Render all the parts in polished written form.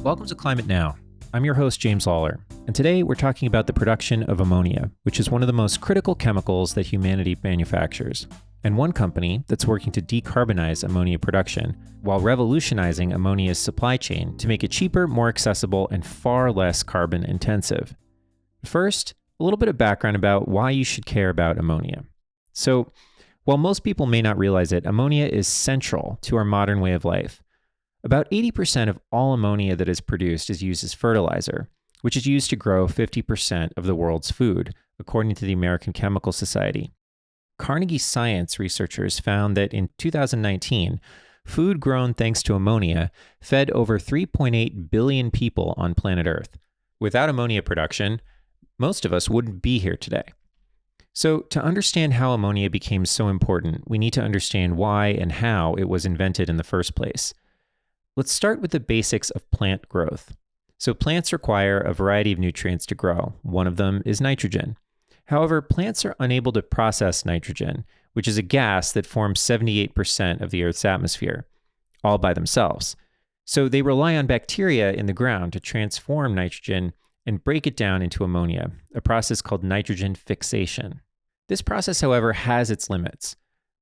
Welcome to Climate Now. I'm your host, James Lawler, and today we're talking about the production of ammonia, which is one of the most critical chemicals that humanity manufactures, and one company that's working to decarbonize ammonia production while revolutionizing ammonia's supply chain to make it cheaper, more accessible, and far less carbon intensive. First, a little bit of background about why you should care about ammonia. So, while most people may not realize it, ammonia is central to our modern way of life. About 80% of all ammonia that is produced is used as fertilizer, which is used to grow 50% of the world's food, according to the American Chemical Society. Carnegie Science researchers found that in 2019, food grown thanks to ammonia fed over 3.8 billion people on planet Earth. Without ammonia production, most of us wouldn't be here today. So, to understand how ammonia became so important, we need to understand why and how it was invented in the first place. Let's start with the basics of plant growth. So plants require a variety of nutrients to grow. One of them is nitrogen. However, plants are unable to process nitrogen, which is a gas that forms 78% of the Earth's atmosphere, all by themselves. So they rely on bacteria in the ground to transform nitrogen and break it down into ammonia, a process called nitrogen fixation. This process, however, has its limits.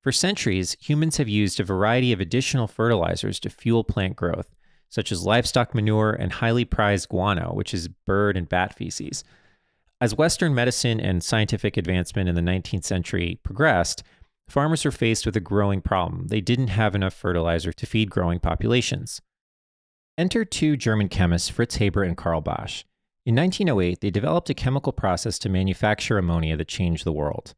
For centuries, humans have used a variety of additional fertilizers to fuel plant growth, such as livestock manure and highly prized guano, which is bird and bat feces. As Western medicine and scientific advancement in the 19th century progressed, farmers were faced with a growing problem. They didn't have enough fertilizer to feed growing populations. Enter two German chemists, Fritz Haber and Karl Bosch. In 1908, they developed a chemical process to manufacture ammonia that changed the world.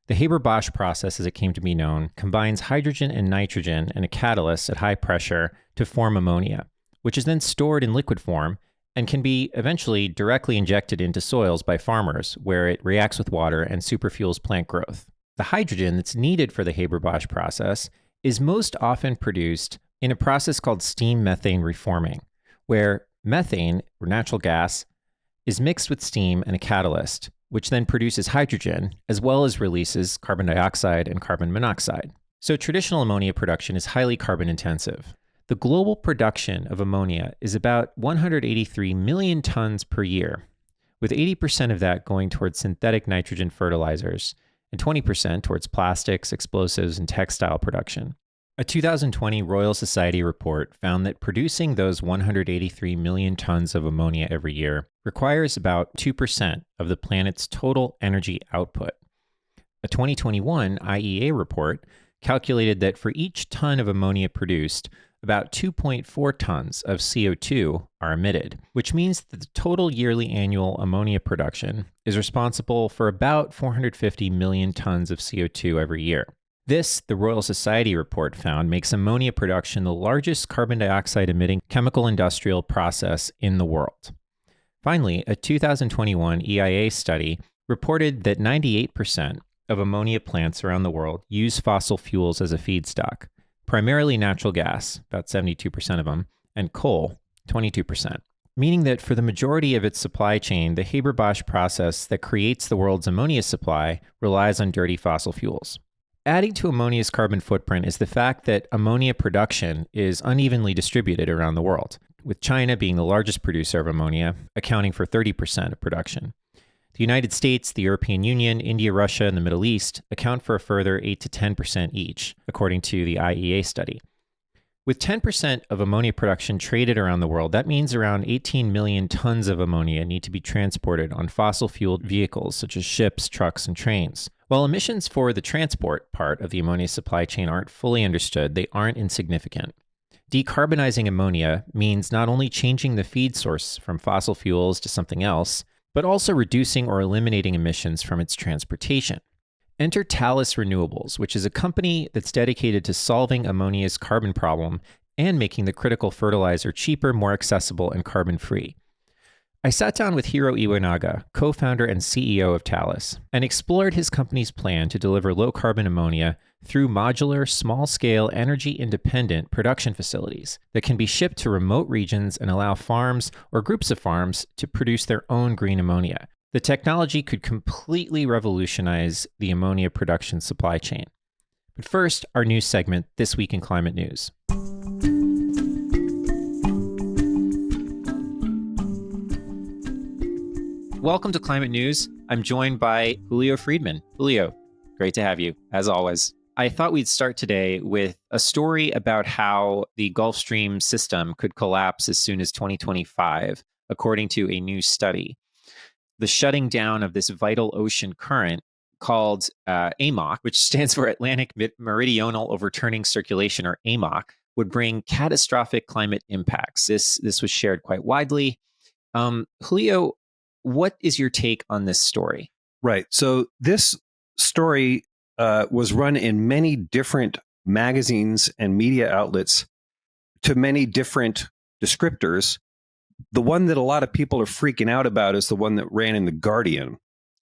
The Haber-Bosch process, as it came to be known, combines hydrogen and nitrogen and a catalyst at high pressure to form ammonia, which is then stored in liquid form and can be eventually directly injected into soils by farmers, where it reacts with water and superfuels plant growth. The hydrogen that's needed for the Haber-Bosch process is most often produced in a process called steam methane reforming, where methane, or natural gas, is mixed with steam and a catalyst, which then produces hydrogen, as well as releases carbon dioxide and carbon monoxide. So traditional ammonia production is highly carbon intensive. The global production of ammonia is about 183 million tons per year, with 80% of that going towards synthetic nitrogen fertilizers and 20% towards plastics, explosives, and textile production. A 2020 Royal Society report found that producing those 183 million tons of ammonia every year requires about 2% of the planet's total energy output. A 2021 IEA report calculated that for each ton of ammonia produced, about 2.4 tons of CO2 are emitted, which means that the total yearly annual ammonia production is responsible for about 450 million tons of CO2 every year. This, the Royal Society report found, makes ammonia production the largest carbon dioxide-emitting chemical industrial process in the world. Finally, a 2021 EIA study reported that 98% of ammonia plants around the world use fossil fuels as a feedstock, primarily natural gas, about 72% of them, and coal, 22%, meaning that for the majority of its supply chain, the Haber-Bosch process that creates the world's ammonia supply relies on dirty fossil fuels. Adding to ammonia's carbon footprint is the fact that ammonia production is unevenly distributed around the world, with China being the largest producer of ammonia, accounting for 30% of production. The United States, the European Union, India, Russia, and the Middle East account for a further 8 to 10% each, according to the IEA study. With 10% of ammonia production traded around the world, that means around 18 million tons of ammonia need to be transported on fossil-fueled vehicles such as ships, trucks, and trains. While emissions for the transport part of the ammonia supply chain aren't fully understood, they aren't insignificant. Decarbonizing ammonia means not only changing the feed source from fossil fuels to something else, but also reducing or eliminating emissions from its transportation. Enter Talus Renewables, which is a company that's dedicated to solving ammonia's carbon problem and making the critical fertilizer cheaper, more accessible, and carbon-free. I sat down with Hiro Iwanaga, co-founder and CEO of Talus, and explored his company's plan to deliver low-carbon ammonia through modular, small-scale, energy-independent production facilities that can be shipped to remote regions and allow farms or groups of farms to produce their own green ammonia. The technology could completely revolutionize the ammonia production supply chain. But first, our news segment, This Week in Climate News. Welcome to Climate News. I'm joined by Julio Friedman. Julio, great to have you, as always. I thought we'd start today with a story about how the Gulf Stream system could collapse as soon as 2025, according to a new study. The shutting down of this vital ocean current called AMOC, which stands for Atlantic Meridional Overturning Circulation, or AMOC, would bring catastrophic climate impacts. This was shared quite widely. Julio, what is your take on this story? Right. So this story was run in many different magazines and media outlets to many different descriptors. The one that a lot of people are freaking out about is the one that ran in The Guardian,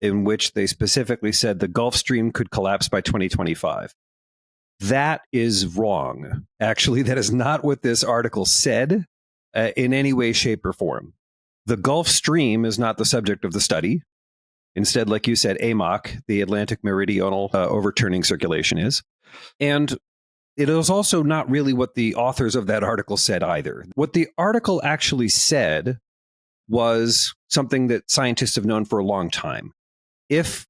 in which they specifically said the Gulf Stream could collapse by 2025. That is wrong. Actually, that is not what this article said in any way, shape, or form. The Gulf Stream is not the subject of the study. Instead, like you said, AMOC, the Atlantic Meridional Overturning Circulation, is. And it is also not really what the authors of that article said either. What the article actually said was something that scientists have known for a long time. If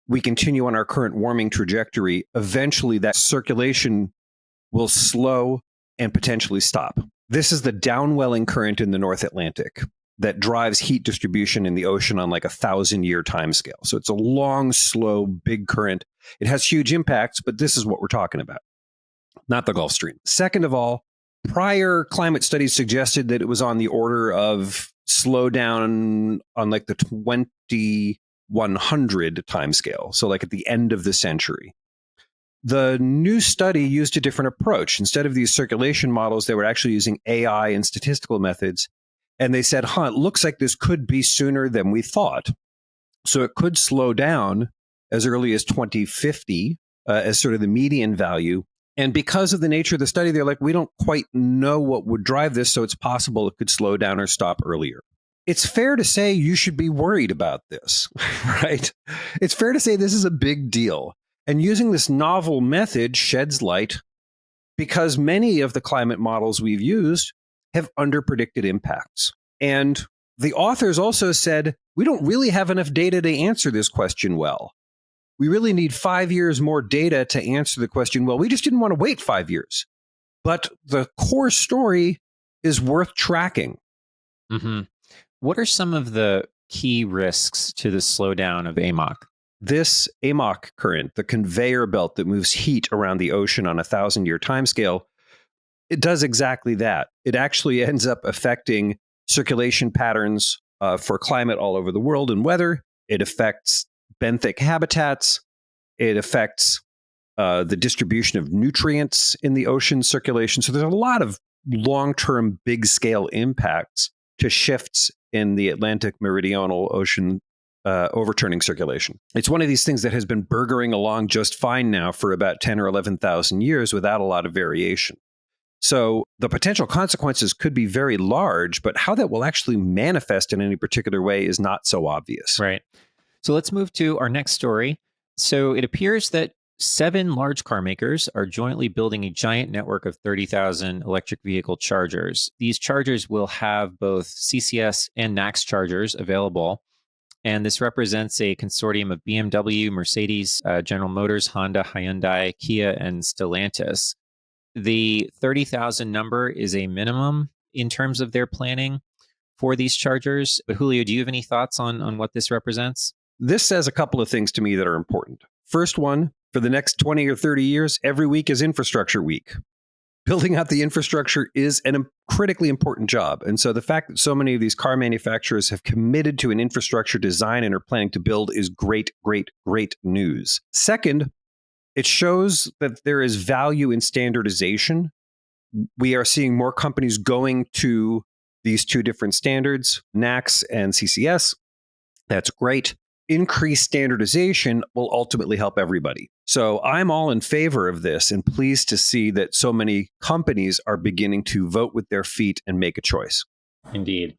we continue on our current warming trajectory, eventually that circulation will slow and potentially stop. This is the downwelling current in the North Atlantic that drives heat distribution in the ocean on like 1,000-year timescale. So it's a long, slow, big current. It has huge impacts, but this is what we're talking about, not the Gulf Stream. Second of all, prior climate studies suggested that it was on the order of slowdown on like the 2100 timescale, so like at the end of the century. The new study used a different approach. Instead of these circulation models, they were actually using AI and statistical methods. And they said, it looks like this could be sooner than we thought. So it could slow down as early as 2050 as sort of the median value. And because of the nature of the study, they're like, we don't quite know what would drive this, so it's possible it could slow down or stop earlier. It's fair to say you should be worried about this, right? It's fair to say this is a big deal. And using this novel method sheds light because many of the climate models we've used have underpredicted impacts. And the authors also said, we don't really have enough data to answer this question well. We really need 5 years more data to answer the question well. We just didn't want to wait 5 years. But the core story is worth tracking. Mm-hmm. What are some of the key risks to the slowdown of AMOC? This AMOC current, the conveyor belt that moves heat around the ocean on a 1,000-year timescale, it does exactly that. It actually ends up affecting circulation patterns for climate all over the world and weather. It affects benthic habitats. It affects the distribution of nutrients in the ocean circulation. So there's a lot of long-term, big-scale impacts to shifts in the Atlantic Meridional Ocean overturning circulation. It's one of these things that has been burgering along just fine now for about 10 or 11,000 years without a lot of variation. So the potential consequences could be very large, but how that will actually manifest in any particular way is not so obvious. Right. So let's move to our next story. So it appears that 7 large car makers are jointly building a giant network of 30,000 electric vehicle chargers. These chargers will have both CCS and NACS chargers available. And this represents a consortium of BMW, Mercedes, General Motors, Honda, Hyundai, Kia, and Stellantis. The 30,000 number is a minimum in terms of their planning for these chargers. But Julio, do you have any thoughts on what this represents? This says a couple of things to me that are important. First one, for the next 20 or 30 years, every week is infrastructure week. Building out the infrastructure is a critically important job. And so the fact that so many of these car manufacturers have committed to an infrastructure design and are planning to build is great, great, great news. Second, it shows that there is value in standardization. We are seeing more companies going to these two different standards, NACS and CCS. That's great. Increased standardization will ultimately help everybody. So I'm all in favor of this and pleased to see that so many companies are beginning to vote with their feet and make a choice. Indeed.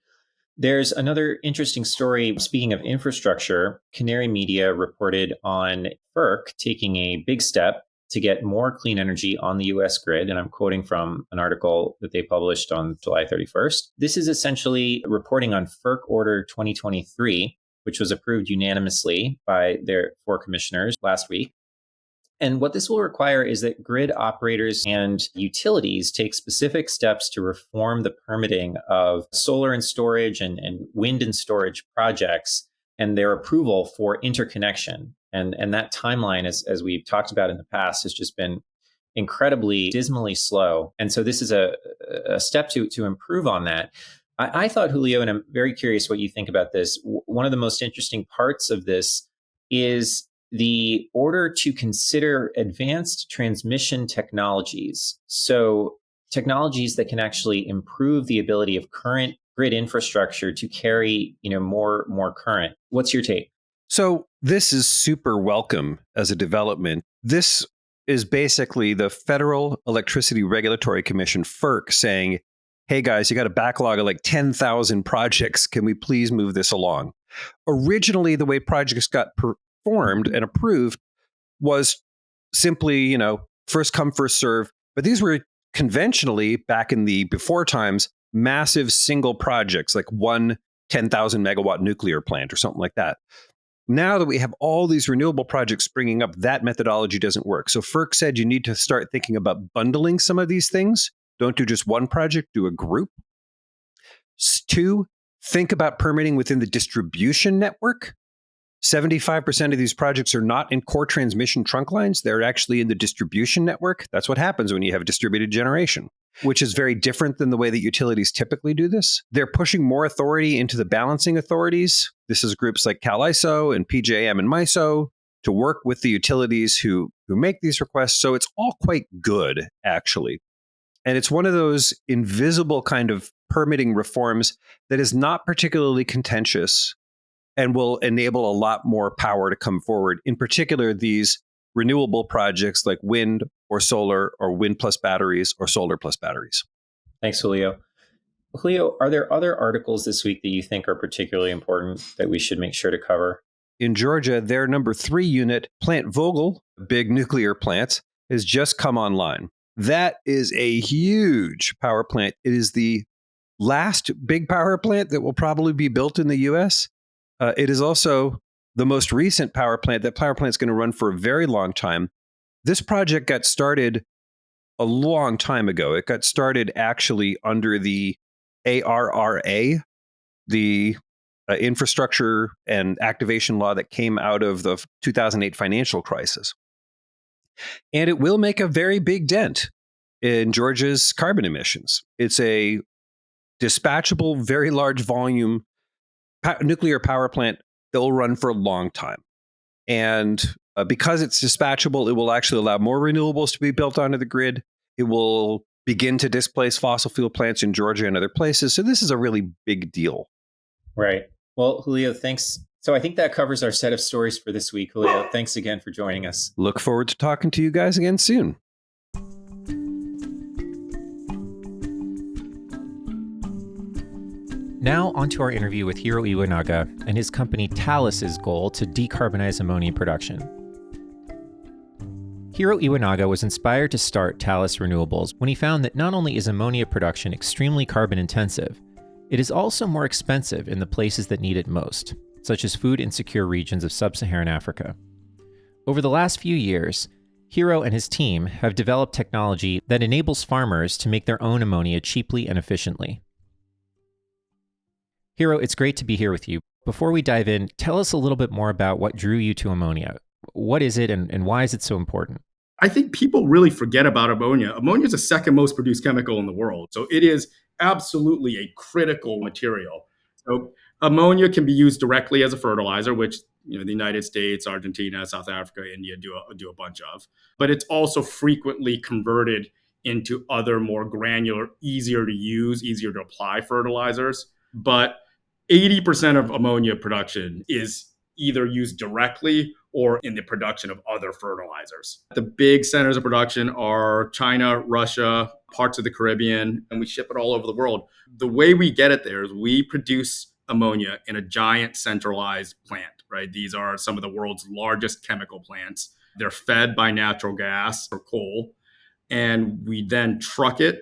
There's another interesting story. Speaking of infrastructure, Canary Media reported on FERC taking a big step to get more clean energy on the US grid. And I'm quoting from an article that they published on July 31st. This is essentially reporting on FERC Order 2023, which was approved unanimously by their 4 commissioners last week. And what this will require is that grid operators and utilities take specific steps to reform the permitting of solar and storage and wind and storage projects and their approval for interconnection. And that timeline, as we've talked about in the past, has just been incredibly dismally slow. And so this is a step to improve on that. I thought, Julio, and I'm very curious what you think about this, one of the most interesting parts of this is the order to consider advanced transmission technologies. So technologies that can actually improve the ability of current grid infrastructure to carry, more current. What's your take? So this is super welcome as a development. This is basically the Federal Electricity Regulatory Commission, FERC, saying, hey guys, you got a backlog of like 10,000 projects. Can we please move this along? Originally, the way projects got performed and approved was simply, first come, first serve. But these were conventionally, back in the before times, massive single projects, like one 10,000 megawatt nuclear plant or something like that. Now that we have all these renewable projects springing up, that methodology doesn't work. So FERC said you need to start thinking about bundling some of these things. Don't do just one project, do a group. 2, think about permitting within the distribution network. 75% of these projects are not in core transmission trunk lines. They're actually in the distribution network. That's what happens when you have distributed generation, which is very different than the way that utilities typically do this. They're pushing more authority into the balancing authorities. This is groups like CalISO and PJM and MISO to work with the utilities who make these requests. So it's all quite good, actually. And it's one of those invisible kind of permitting reforms that is not particularly contentious and will enable a lot more power to come forward. In particular, these renewable projects like wind or solar or wind plus batteries or solar plus batteries. Thanks, Julio. Julio, are there other articles this week that you think are particularly important that we should make sure to cover? In Georgia, their number 3 unit, Plant Vogel, big nuclear plant, has just come online. That is a huge power plant. It is the last big power plant that will probably be built in the U.S. It is also the most recent power plant. That power plant is going to run for a very long time. This project got started a long time ago. It got started actually under the ARRA, the infrastructure and activation law that came out of the 2008 financial crisis. And it will make a very big dent in Georgia's carbon emissions. It's a dispatchable, very large volume nuclear power plant that will run for a long time. And because it's dispatchable, it will actually allow more renewables to be built onto the grid. It will begin to displace fossil fuel plants in Georgia and other places. So this is a really big deal. Right. Well, Julio, thanks. So I think that covers our set of stories for this week. Julio, thanks again for joining us. Look forward to talking to you guys again soon. Now, onto our interview with Hiro Iwanaga and his company Talus's goal to decarbonize ammonia production. Hiro Iwanaga was inspired to start Talus Renewables when he found that not only is ammonia production extremely carbon intensive, it is also more expensive in the places that need it most, such as food insecure regions of sub-Saharan Africa. Over the last few years, Hiro and his team have developed technology that enables farmers to make their own ammonia cheaply and efficiently. Hiro, it's great to be here with you. Before we dive in, tell us a little bit more about what drew you to ammonia. What is it and why is it so important? I think people really forget about ammonia. Ammonia is the second most produced chemical in the world. So it is absolutely a critical material. So ammonia can be used directly as a fertilizer, which the United States, Argentina, South Africa, India do a bunch of. But it's also frequently converted into other more granular, easier to use, easier to apply fertilizers. But 80% of ammonia production is either used directly or in the production of other fertilizers. The big centers of production are China, Russia, parts of the Caribbean, and we ship it all over the world. The way we get it there is we produce ammonia in a giant centralized plant, right? These are some of the world's largest chemical plants. They're fed by natural gas or coal, and we then truck it,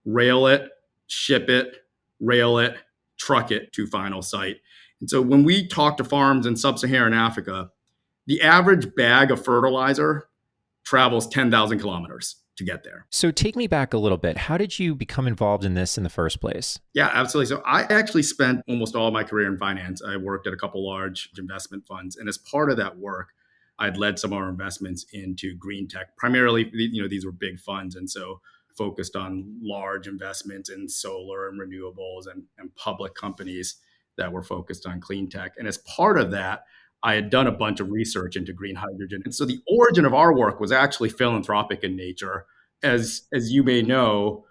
rail it, ship it, rail it, truck it to final site. And so when we talk to farms in sub-Saharan Africa, the average bag of fertilizer travels 10,000 kilometers to get there. So take me back a little bit. How did you become involved in this in the first place? Yeah, absolutely. So I actually spent almost all of my career in finance. I worked at a couple large investment funds. And as part of that work, I'd led some of our investments into green tech. Primarily, these were big funds. And so focused on large investments in solar and renewables and public companies that were focused on clean tech. And as part of that, I had done a bunch of research into green hydrogen. And so the origin of our work was actually philanthropic in nature. As you may know,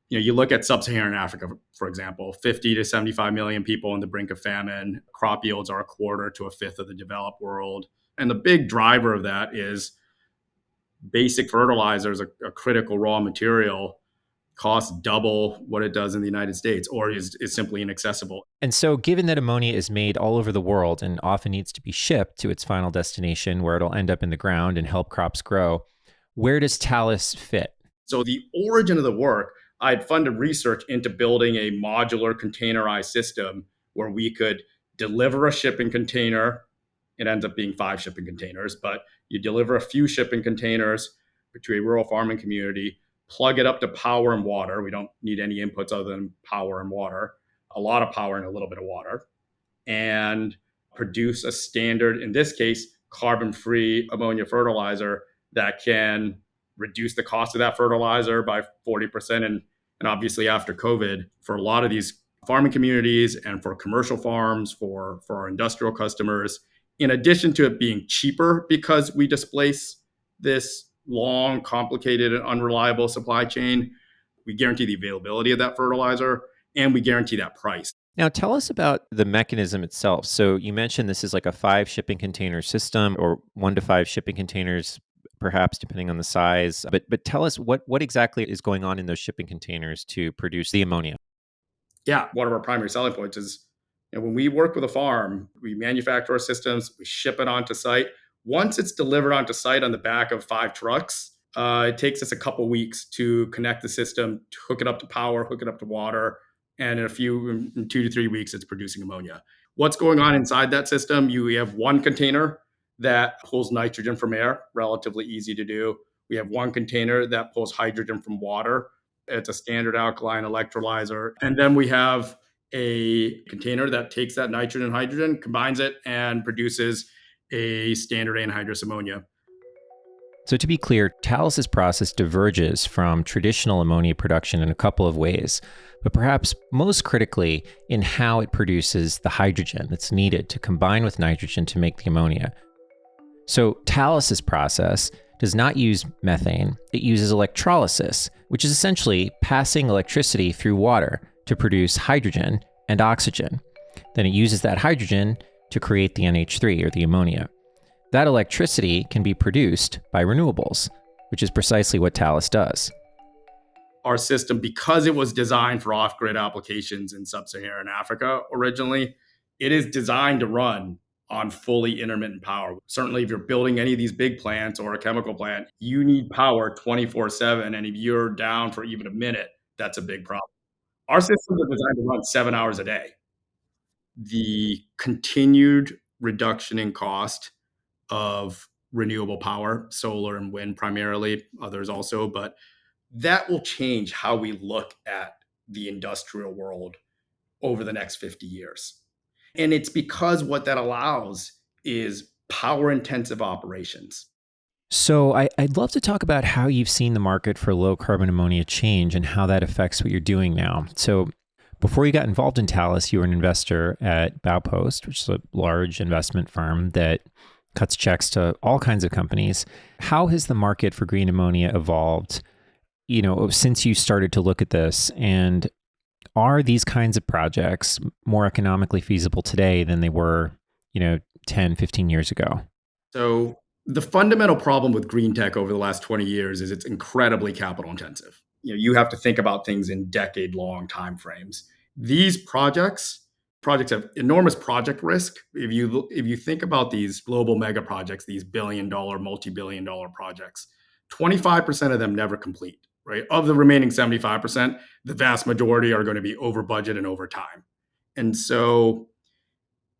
you look at sub-Saharan Africa, for example, 50 to 75 million people on the brink of famine. Crop yields are a quarter to a fifth of the developed world. And the big driver of that is basic fertilizers, a critical raw material, costs double what it does in the United States or is simply inaccessible. And so, given that ammonia is made all over the world and often needs to be shipped to its final destination where it'll end up in the ground and help crops grow, where does Talus fit? So the origin of the work, I had funded research into building a modular containerized system where we could deliver a shipping container. It ends up being 5 shipping containers, but you deliver a few shipping containers to a rural farming community, plug it up to power and water. We don't need any inputs other than power and water, a lot of power and a little bit of water, and produce a standard, in this case, carbon-free ammonia fertilizer that can reduce the cost of that fertilizer by 40%. And obviously after COVID, for a lot of these farming communities and for commercial farms, for our industrial customers, in addition to it being cheaper because we displace this long, complicated, and unreliable supply chain, we guarantee the availability of that fertilizer and we guarantee that price. Now, tell us about the mechanism itself. So you mentioned this is like a 5 shipping container system or 1 to 5 shipping containers, perhaps depending on the size. But tell us what exactly is going on in those shipping containers to produce the ammonia. Yeah, one of our primary selling points is when we work with a farm, we manufacture our systems, we ship it onto site. Once it's delivered onto site on the back of 5 trucks, it takes us a couple weeks to connect the system, to hook it up to power, hook it up to water, and in 2 to 3 weeks, it's producing ammonia. What's going on inside that system? You have one container that pulls nitrogen from air, relatively easy to do. We have one container that pulls hydrogen from water. It's a standard alkaline electrolyzer. And then we have a container that takes that nitrogen and hydrogen, combines it, and produces a standard anhydrous ammonia. So to be clear, Talus's process diverges from traditional ammonia production in a couple of ways, but perhaps most critically in how it produces the hydrogen that's needed to combine with nitrogen to make the ammonia. So Talus's process does not use methane, it uses electrolysis, which is essentially passing electricity through water to produce hydrogen and oxygen. Then it uses that hydrogen to create the NH3 or the ammonia. That electricity can be produced by renewables, which is precisely what Talus does. Our system, because it was designed for off-grid applications in sub-Saharan Africa originally, it is designed to run on fully intermittent power. Certainly, if you're building any of these big plants or a chemical plant, you need power 24/7. And if you're down for even a minute, that's a big problem. Our systems are designed to run 7 hours a day. The continued reduction in cost of renewable power, solar and wind primarily, others also, but that will change how we look at the industrial world over the next 50 years. And it's because what that allows is power intensive operations. So I'd love to talk about how you've seen the market for low carbon ammonia change and how that affects what you're doing now. So before you got involved in Talus, you were an investor at Baupost, which is a large investment firm that cuts checks to all kinds of companies. How has the market for green ammonia evolved, since you started to look at this? And are these kinds of projects more economically feasible today than they were, 10, 15 years ago? So the fundamental problem with green tech over the last 20 years is it's incredibly capital intensive. You have to think about things in decade-long timeframes. These projects have enormous project risk. If you think about these global mega projects, these billion-dollar, multi-billion-dollar projects, 25% of them never complete, right? Of the remaining 75%, the vast majority are going to be over budget and over time. And so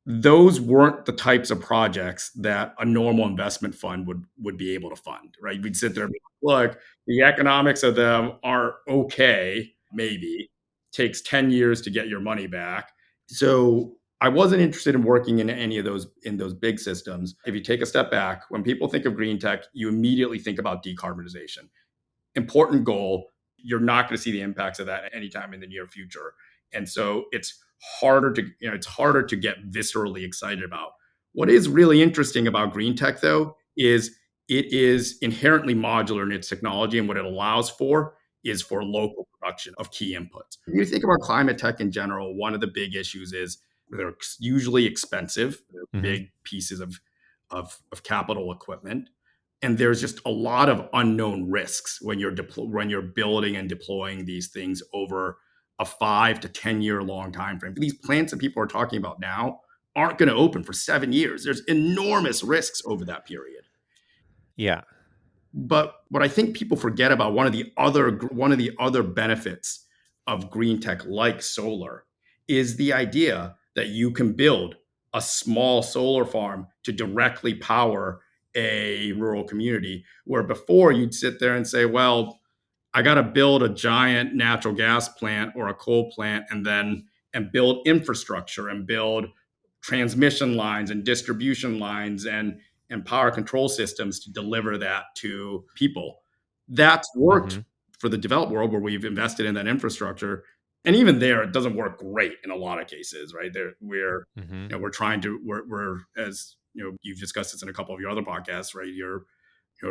those weren't the types of projects that a normal investment fund would be able to fund, right? We'd sit there and be like, look, the economics of them are okay, maybe. Takes 10 years to get your money back. So I wasn't interested in working in those big systems. If you take a step back, when people think of green tech, you immediately think about decarbonization. Important goal. You're not going to see the impacts of that anytime in the near future. And so it's harder to get viscerally excited about. What is really interesting about green tech though is it is inherently modular in its technology, and what it allows for is for local production of key inputs. When you think about climate tech in general, one of the big issues is they're usually expensive. They're big pieces of capital equipment. And there's just a lot of unknown risks when you're building and deploying these things over a 5 to 10 year long time frame. These plants that people are talking about now aren't going to open for 7 years. There's enormous risks over that period. Yeah. But what I think people forget about, one of the other benefits of green tech like solar is the idea that you can build a small solar farm to directly power a rural community, where before you'd sit there and say, well, I got to build a giant natural gas plant or a coal plant and build infrastructure and build transmission lines and distribution lines and power control systems to deliver that to people. That's worked for the developed world where we've invested in that infrastructure. And even there, it doesn't work great in a lot of cases, right? We're as you've discussed this in a couple of your other podcasts, right?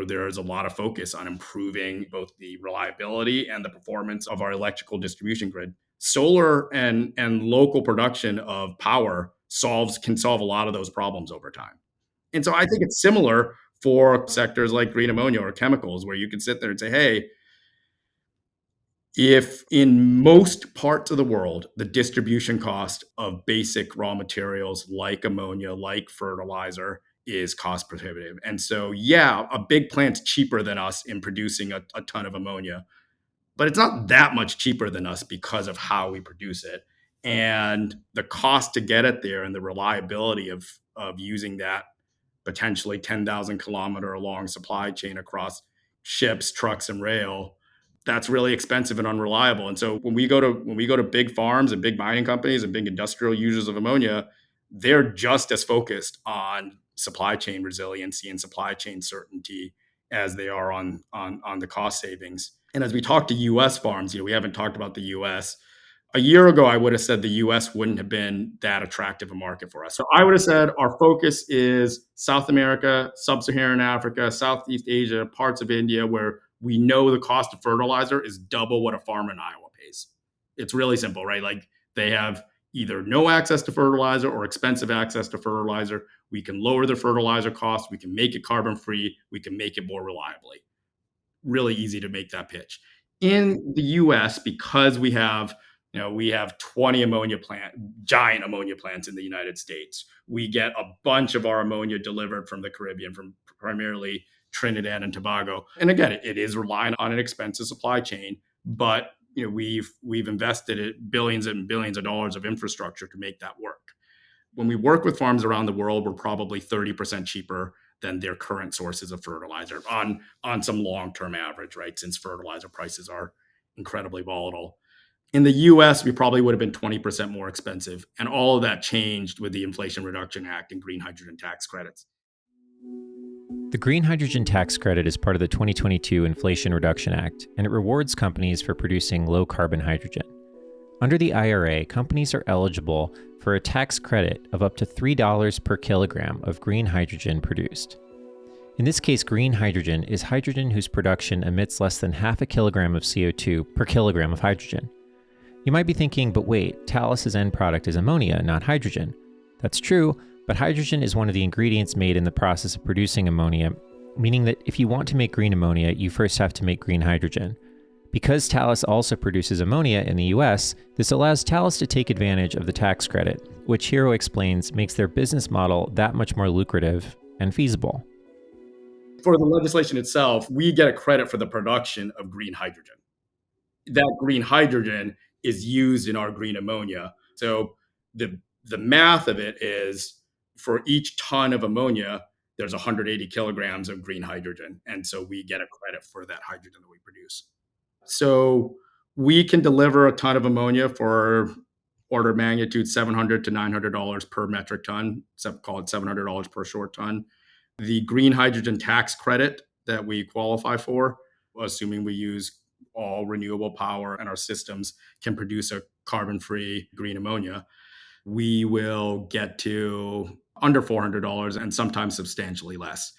There's a lot of focus on improving both the reliability and the performance of our electrical distribution grid. Solar and local production of power can solve a lot of those problems over time. And so I think it's similar for sectors like green ammonia or chemicals, where you can sit there and say, hey, if in most parts of the world, the distribution cost of basic raw materials like ammonia, like fertilizer, is cost prohibitive. And so, yeah, a big plant's cheaper than us in producing a ton of ammonia, but it's not that much cheaper than us because of how we produce it. And the cost to get it there and the reliability of using that potentially 10,000 kilometer long supply chain across ships, trucks, and rail, that's really expensive and unreliable. And so when we go to big farms and big mining companies and big industrial users of ammonia, they're just as focused on supply chain resiliency and supply chain certainty as they are on the cost savings. And as we talk to U.S. farms, we haven't talked about the U.S. A year ago, I would have said the U.S. wouldn't have been that attractive a market for us. So I would have said our focus is South America, Sub-Saharan Africa, Southeast Asia, parts of India, where we know the cost of fertilizer is double what a farmer in Iowa pays. It's really simple, right? Like, they have either no access to fertilizer or expensive access to fertilizer. We can lower their fertilizer costs. We can make it carbon free. We can make it more reliably. Really easy to make that pitch. In the US, because we have 20 giant ammonia plants in the United States. We get a bunch of our ammonia delivered from the Caribbean, from primarily Trinidad and Tobago. And again, it is relying on an expensive supply chain, but we've invested billions and billions of dollars of infrastructure to make that work. When we work with farms around the world, we're probably 30% cheaper than their current sources of fertilizer on some long-term average, right? Since fertilizer prices are incredibly volatile. In the US, we probably would have been 20% more expensive. And all of that changed with the Inflation Reduction Act and green hydrogen tax credits. The Green Hydrogen Tax Credit is part of the 2022 Inflation Reduction Act, and it rewards companies for producing low-carbon hydrogen. Under the IRA, companies are eligible for a tax credit of up to $3 per kilogram of green hydrogen produced. In this case, green hydrogen is hydrogen whose production emits less than half a kilogram of CO2 per kilogram of hydrogen. You might be thinking, but wait, Talus's end product is ammonia, not hydrogen. That's true, but hydrogen is one of the ingredients made in the process of producing ammonia, meaning that if you want to make green ammonia, you first have to make green hydrogen. Because Talus also produces ammonia in the US, this allows Talus to take advantage of the tax credit, which Hiro explains makes their business model that much more lucrative and feasible. For the legislation itself, we get a credit for the production of green hydrogen. That green hydrogen is used in our green ammonia. So the The math of it is for each ton of ammonia, there's 180 kilograms of green hydrogen. And so we get a credit for that hydrogen that we produce. So we can deliver a ton of ammonia for order of magnitude $700 to $900 per metric ton, call it $700 per short ton. The green hydrogen tax credit that we qualify for, assuming we use all renewable power and our systems can produce a carbon-free green ammonia, we will get to under $400 and sometimes substantially less.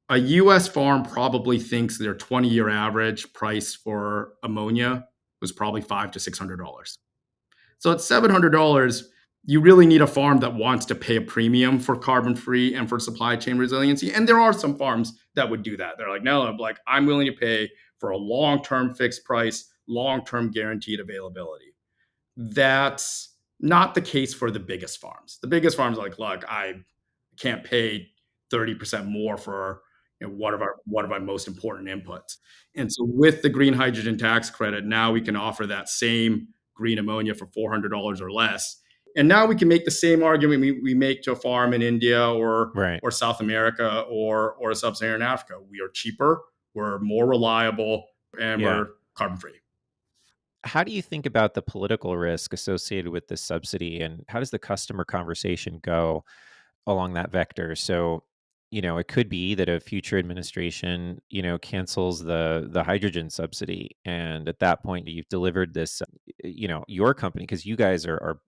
A US farm probably thinks their 20-year average price for ammonia was probably $500 to $600. So at $700, you really need a farm that wants to pay a premium for carbon free and for supply chain resiliency. And there are some farms that would do that. They're like, no, I'm willing to pay for a long-term fixed price, long-term guaranteed availability. That's not the case for the biggest farms. The biggest farms are like, look, I can't pay 30% more for one of our most important inputs. And so with the green hydrogen tax credit, now we can offer that same green ammonia for $400 or less. And now we can make the same argument we make to a farm in India or South America or sub-Saharan Africa. We are cheaper, we're more reliable, and we're carbon free. How do you think about the political risk associated with this subsidy, and how does the customer conversation go along that vector? So, it could be that a future administration, cancels the hydrogen subsidy, and at that point, you've delivered this, your company, because you guys are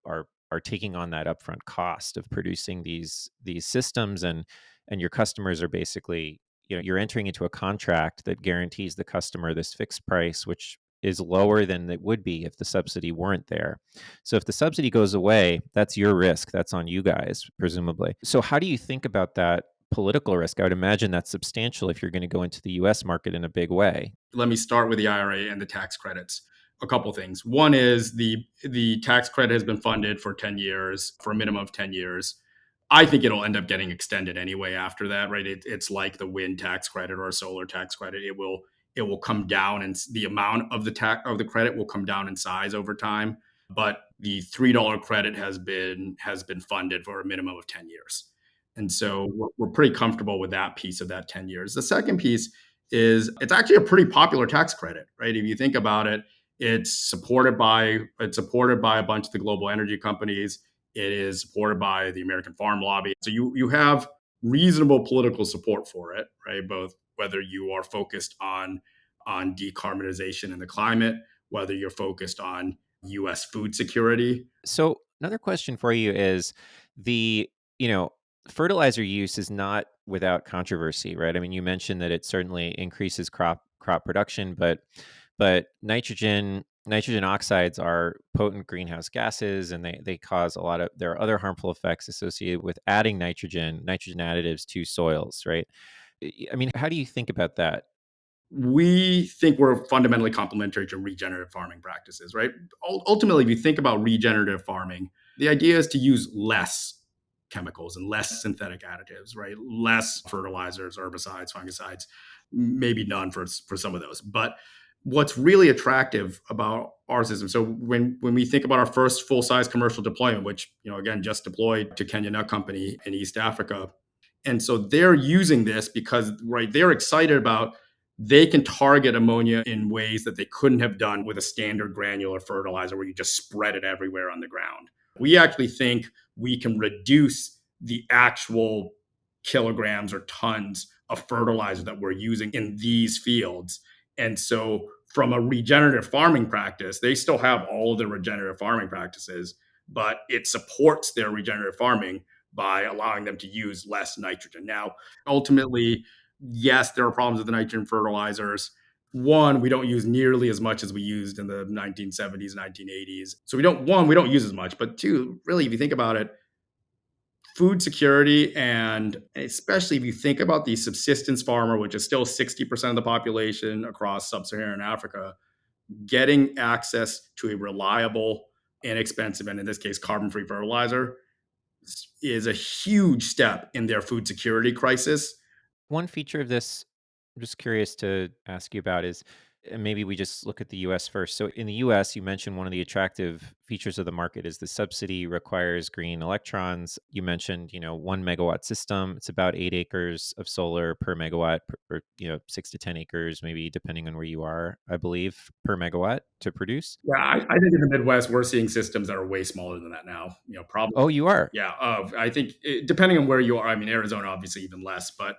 taking on that upfront cost of producing these systems, and your customers are basically, you're entering into a contract that guarantees the customer this fixed price, which is lower than it would be if the subsidy weren't there. So if the subsidy goes away, that's your risk. That's on you guys, presumably. So how do you think about that political risk? I would imagine that's substantial if you're going to go into the US market in a big way. Let me start with the IRA and the tax credits. A couple things. One is the tax credit has been funded for 10 years, for a minimum of 10 years. I think it'll end up getting extended anyway after that, right? It's like the wind tax credit or a solar tax credit. It will come down, and the amount of the credit will come down in size over time. But the $3 credit has been funded for a minimum of 10 years. And so we're pretty comfortable with that piece of that 10 years. The second piece is it's actually a pretty popular tax credit, right? If you think about it, it's supported by a bunch of the global energy companies. It is supported by the American Farm Lobby. So you have reasonable political support for it, right? Both whether you are focused on decarbonization and the climate, whether you're focused on US food security. So another question for you is the, fertilizer use is not without controversy, right? I mean, you mentioned that it certainly increases crop production, but nitrogen oxides are potent greenhouse gases, and they cause there are other harmful effects associated with adding nitrogen additives to soils, right? I mean, how do you think about that? We think we're fundamentally complementary to regenerative farming practices, right? Ultimately, if you think about regenerative farming, the idea is to use less chemicals and less synthetic additives, right? Less fertilizers, herbicides, fungicides, maybe none for some of those. But what's really attractive about our system, so when we think about our first full-size commercial deployment, which, again, just deployed to Kenya Nut Company in East Africa, and so they're using this because, right, they're excited about they can target ammonia in ways that they couldn't have done with a standard granular fertilizer where you just spread it everywhere on the ground. We actually think we can reduce the actual kilograms or tons of fertilizer that we're using in these fields. And so from a regenerative farming practice, they still have all of the regenerative farming practices, but it supports their regenerative farming by allowing them to use less nitrogen. Now, ultimately, yes, there are problems with the nitrogen fertilizers. One, we don't use nearly as much as we used in the 1970s, 1980s. So we don't use as much. But two, really, if you think about it, food security, and especially if you think about the subsistence farmer, which is still 60% of the population across sub-Saharan Africa, getting access to a reliable, inexpensive, and in this case, carbon-free fertilizer is a huge step in their food security crisis. One feature of this, I'm just curious to ask you about, is maybe we just look at the US first. So in the US, you mentioned one of the attractive features of the market is the subsidy requires green electrons. You mentioned, 1 megawatt system. It's about 8 acres of solar per megawatt, or 6 to 10 acres, maybe depending on where you are, I believe, per megawatt to produce. Yeah, I think in the Midwest, we're seeing systems that are way smaller than that now. Probably. Oh, you are? Yeah, I think depending on where you are, I mean, Arizona obviously even less, but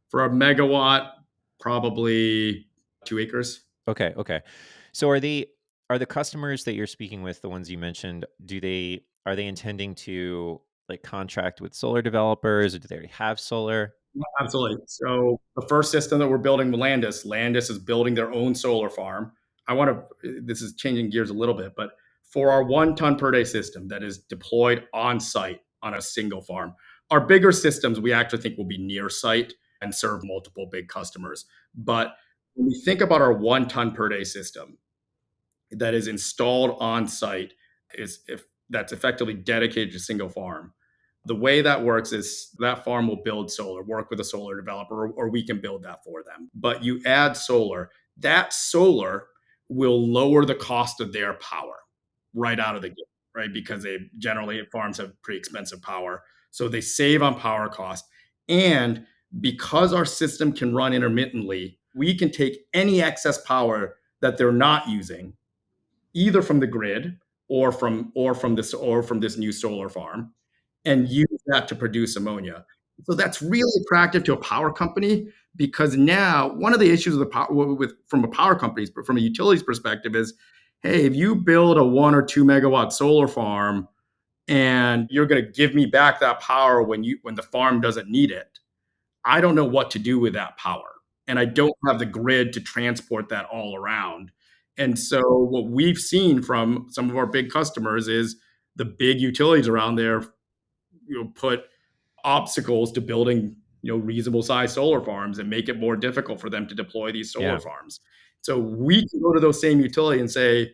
for a megawatt, probably 2 acres. Okay. Okay. So are the customers that you're speaking with, the ones you mentioned, are they intending to like contract with solar developers, or do they already have solar? Yeah, absolutely. So the first system that we're building with Landis is building their own solar farm. This is changing gears a little bit, but for our 1 ton per day system that is deployed on site on a single farm, our bigger systems we actually think will be near site and serve multiple big customers. But when we think about our 1 ton per day system that is installed on site, is if that's effectively dedicated to a single farm. The way that works is that farm will build solar, work with a solar developer, or we can build that for them. But you add solar, that solar will lower the cost of their power right out of the gate, right? Because farms have pretty expensive power. So they save on power cost. And because our system can run intermittently, we can take any excess power that they're not using, either from the grid or from this new solar farm, and use that to produce ammonia. So that's really attractive to a power company, because now one of the issues of the power from a power company's, from a utility's perspective is, hey, if you build a 1 or 2 megawatt solar farm and you're going to give me back that power when the farm doesn't need it, I don't know what to do with that power. And I don't have the grid to transport that all around. And so what we've seen from some of our big customers is the big utilities around there, put obstacles to building, reasonable sized solar farms and make it more difficult for them to deploy these solar Yeah. farms. So we can go to those same utility and say,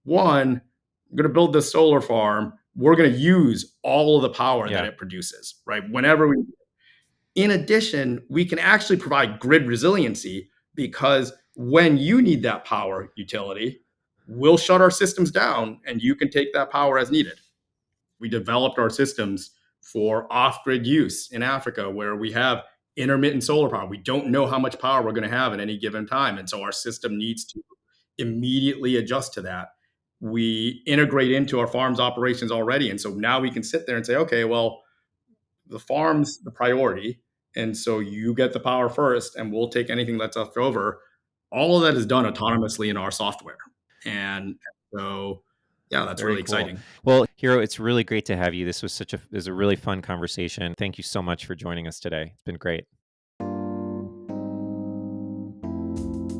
one, I'm going to build this solar farm. We're going to use all of the power that Yeah. it produces, right? Whenever we In addition, we can actually provide grid resiliency, because when you need that power, utility, we'll shut our systems down and you can take that power as needed. We developed our systems for off-grid use in Africa, where we have intermittent solar power. We don't know how much power we're going to have at any given time. And so our system needs to immediately adjust to that. We integrate into our farm's operations already. And so now we can sit there and say, okay, well, the farm's the priority. And so you get the power first and we'll take anything that's left over. All of that is done autonomously in our software. And so, yeah, that's Very really cool. exciting. Well, Hiro, it's really great to have you. This was a really fun conversation. Thank you so much for joining us today. It's been great.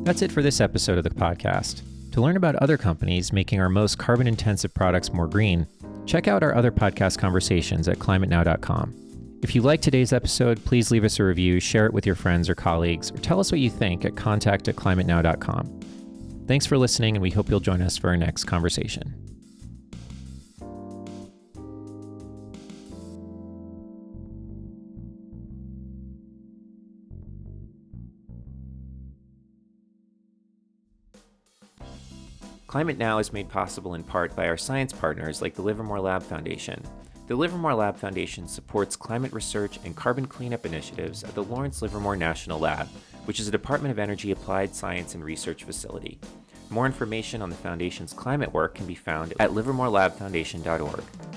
That's it for this episode of the podcast. To learn about other companies making our most carbon-intensive products more green, check out our other podcast conversations at climatenow.com. If you like today's episode, please leave us a review, share it with your friends or colleagues, or tell us what you think at contact@climatenow.com. Thanks for listening, and we hope you'll join us for our next conversation. Climate Now is made possible in part by our science partners like the Livermore Lab Foundation. The Livermore Lab Foundation supports climate research and carbon cleanup initiatives at the Lawrence Livermore National Lab, which is a Department of Energy applied science and research facility. More information on the Foundation's climate work can be found at livermorelabfoundation.org.